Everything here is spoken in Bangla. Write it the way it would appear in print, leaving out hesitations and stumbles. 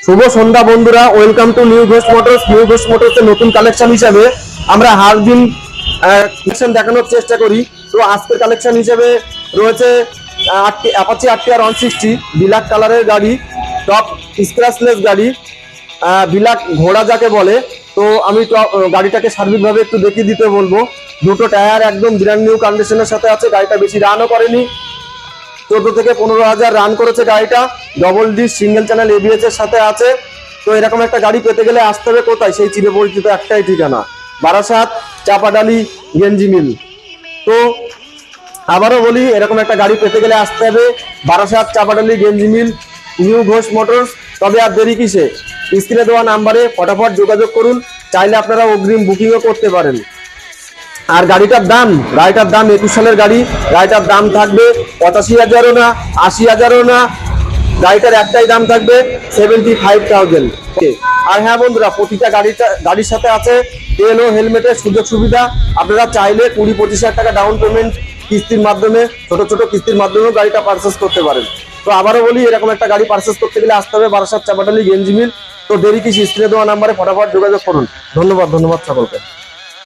শুভ সন্ধ্যা বন্ধুরা, welcome to new Ghosh motors. New Ghosh motors এর নতুন কালেকশন হিসেবে আমরা হারবিন কালেকশন দেখানোর চেষ্টা করি। তো আজকের কালেকশন হিসেবে রয়েছে অ্যাপাচি আরটিআর 160 ব্ল্যাক কালারের গাড়ি, টপ স্ক্র্যাচলেস গাড়ি, ব্ল্যাক ঘোড়া যাকে বলে। তো আমি গাড়িটাকে সার্বিকভাবে একটু দেখিয়ে দিতে বলবো। দুটো টায়ার একদম ব্র্যান্ড নিউ কন্ডিশনের সাথে আছে। গাড়িটা বেশি রানও করেনি, 14 থেকে 15,000 রান করেছে গাড়িটা। Double D single channel ABS এর সাথে আছে। তো এরকম একটা গাড়ি পেতে গেলে আসতে হবে কোথায়? সেই চিরপরিচিত একটাই ঠিকানা, বারাসাত চাপাডালি গেঞ্জি মিল। তো আবারও বলি, এরকম একটা গাড়ি পেতে গেলে আসতে হবে বারাসাত চাপাডালি গেঞ্জি মিল, নিউ ঘোষ মোটরস। তবে আর দেরি কিসে? স্ক্রিনে দেওয়া নাম্বারে ফটাফট যোগাযোগ করুন। চাইলে আপনারা অগ্রিম বুকিংও করতে পারেন। আর গাড়িটার দাম 21 সালের গাড়ি। গাড়িটার দাম থাকবে 85,000ও না, 80,000ও না। গাড়িটার একটাই দাম থাকবে 75,000। আর হ্যাঁ বন্ধুরা, প্রতিটা গাড়ির সাথে আছে তেল ও হেলমেটের সুযোগ সুবিধা। আপনারা চাইলে 20-25,000 টাকা ডাউন পেমেন্ট কিস্তির মাধ্যমে, ছোট ছোট কিস্তির মাধ্যমেও গাড়িটা পারচেস করতে পারেন। তো আবারও বলি, এরকম একটা গাড়ি পারচেস করতে গেলে আসতে হবে বারাসাত চাপাডালি গেঞ্জি মিল। তো দেরি কি? স্ক্রিনে দেওয়া নাম্বারে ফটাফট যোগাযোগ করুন। ধন্যবাদ সকলকে।